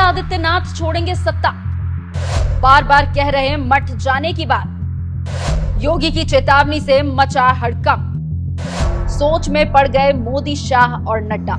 आदित्यनाथ छोड़ेंगे सत्ता, बार बार कह रहे हैं मठ जाने की बात। योगी की चेतावनी से मचा हड़कंप, सोच में पड़ गए मोदी, शाह और नड्डा।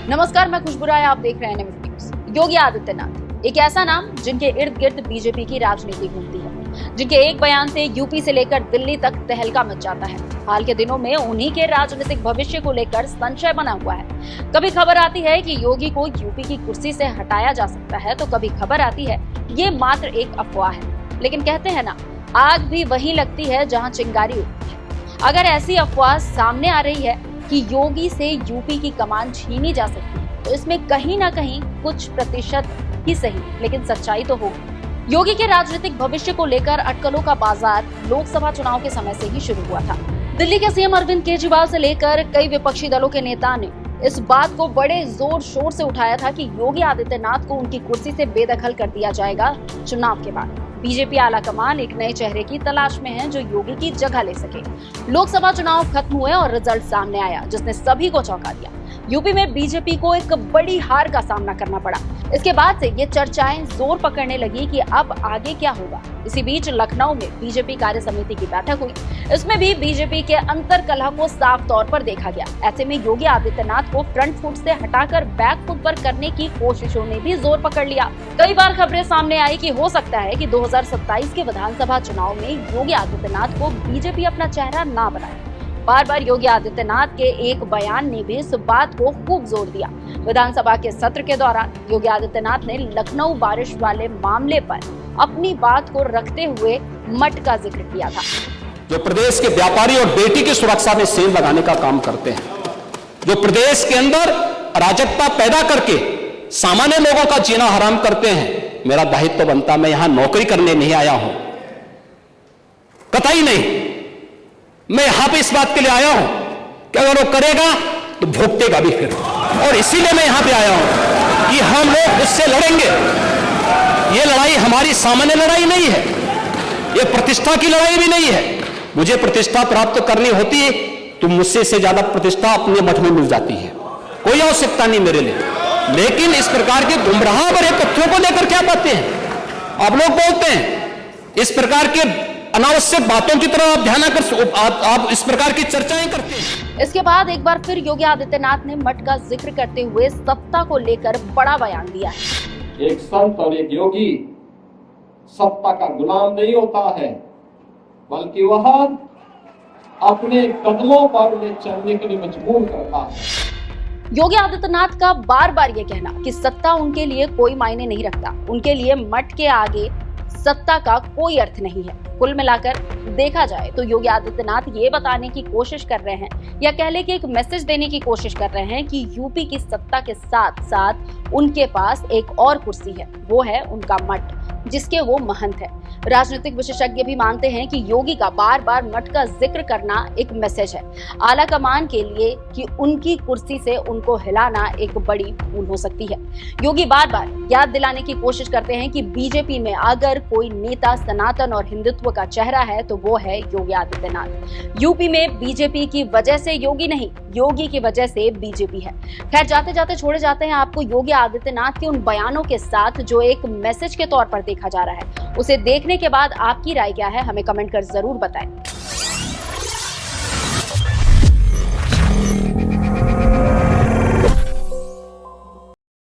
नमस्कार, मैं खुशबू राय, आप देख रहे हैं NMS न्यूज। योगी आदित्यनाथ एक ऐसा नाम जिनके इर्द गिर्द बीजेपी की राजनीति घूमती है, जिनके एक बयान से यूपी से लेकर दिल्ली तक तहलका मच जाता है। हाल के दिनों में उन्हीं के राजनीतिक भविष्य को लेकर संशय बना हुआ है। कभी खबर आती है कि योगी को यूपी की कुर्सी से हटाया जा सकता है, तो कभी खबर आती है ये मात्र एक अफवाह है। लेकिन कहते हैं ना, आग भी वहीं लगती है जहां चिंगारी उठती है। अगर ऐसी अफवाह सामने आ रही है कि योगी से यूपी की कमान छीनी जा सकती है, तो इसमें कहीं ना कहीं कुछ प्रतिशत ही सही, लेकिन सच्चाई तो होगी। योगी के राजनीतिक भविष्य को लेकर अटकलों का बाजार लोकसभा चुनाव के समय से ही शुरू हुआ था। दिल्ली के सीएम अरविंद केजरीवाल से लेकर कई विपक्षी दलों के नेता ने इस बात को बड़े जोर शोर से उठाया था कि योगी आदित्यनाथ को उनकी कुर्सी से बेदखल कर दिया जाएगा चुनाव के बाद। बीजेपी आला कमान एक नए चेहरे की तलाश में है जो योगी की जगह ले सके। लोकसभा चुनाव खत्म हुए और रिजल्ट सामने आया, जिसने सभी को चौंका दिया। यूपी में बीजेपी को एक बड़ी हार का सामना करना पड़ा। इसके बाद से ये चर्चाएं जोर पकड़ने लगी कि अब आगे क्या होगा। इसी बीच लखनऊ में बीजेपी कार्य समिति की बैठक हुई। इसमें भी बीजेपी के अंतर कलह को साफ तौर पर देखा गया। ऐसे में योगी आदित्यनाथ को फ्रंट फुट से हटाकर बैक फुट पर करने की कोशिशों ने भी जोर पकड़ लिया। कई बार खबरें सामने आई कि हो सकता है कि 2027 के विधानसभा चुनाव में योगी आदित्यनाथ को बीजेपी अपना चेहरा ना बनाए। बार बार योगी आदित्यनाथ के एक बयान ने भी इस बात को खूब जोर दिया। विधानसभा के सत्र के दौरान योगी आदित्यनाथ ने लखनऊ बारिश वाले मामले पर अपनी बात को रखते हुए मठ का जिक्र किया था। जो प्रदेश के व्यापारी और बेटी की सुरक्षा में सेल लगाने का काम करते हैं, जो प्रदेश के अंदर अराजकता पैदा करके सामान्य लोगों का जीना हराम करते हैं, मेरा दायित्व तो बनता, मैं यहां नौकरी करने नहीं आया हूं, कतई नहीं। मैं यहां पे इस बात के लिए आया हूं कि अगर वो करेगा तो भुगतेगा भी फिर, और इसीलिए मैं यहां पे आया हूं कि हम लोग उससे लड़ेंगे। ये लड़ाई हमारी सामान्य लड़ाई नहीं है, ये प्रतिष्ठा की लड़ाई भी नहीं है। मुझे प्रतिष्ठा प्राप्त करनी होती है तो मुझसे से ज्यादा प्रतिष्ठा अपने मठ में मिल जाती है, कोई आवश्यकता नहीं मेरे लिए। लेकिन इस प्रकार के गुमराह भरे तथ्यों को लेकर क्या बातें हैं आप लोग बोलते हैं, इस प्रकार के अनावश्यक बातों की तरफ आप ध्यान आकर आप इस प्रकार की चर्चाएं करते हैं। इसके बाद एक बार फिर योगी आदित्यनाथ ने मठ का जिक्र करते हुए सत्ता को लेकर बड़ा बयान दिया है। एक संत और एक योगी सत्ता का गुलाम नहीं होता है, बल्कि वह अपने कदमों पर उन्हें चलने के लिए मजबूर करता है। योगी आदित्यनाथ का बार बार ये कहना कि सत्ता उनके लिए कोई मायने नहीं रखता, उनके लिए मठ के आगे सत्ता का कोई अर्थ नहीं है। कुल मिलाकर देखा जाए तो योगी आदित्यनाथ ये बताने की कोशिश कर रहे हैं, या कह ले कि एक मैसेज देने की कोशिश कर रहे हैं कि यूपी की सत्ता के साथ साथ उनके पास एक और कुर्सी है, वो है उनका मठ, जिसके वो महंत है। राजनीतिक विशेषज्ञ भी मानते हैं कि योगी का बार बार मठ का जिक्र करना एक मैसेज है आला कमान के लिए कि उनकी कुर्सी से उनको हिलाना एक बड़ी भूल हो सकती है। योगी बार बार याद दिलाने की कोशिश करते हैं कि बीजेपी में अगर कोई नेता सनातन और हिंदुत्व का चेहरा है तो वो है योगी आदित्यनाथ। यूपी में बीजेपी की वजह से योगी नहीं, योगी की वजह से बीजेपी है। खैर, जाते जाते छोड़े जाते हैं आपको योगी आदित्यनाथ के उन बयानों के साथ जो एक मैसेज के तौर पर देखा जा रहा है। उसे देखने के बाद आपकी राय क्या है, हमें कमेंट कर जरूर बताएं।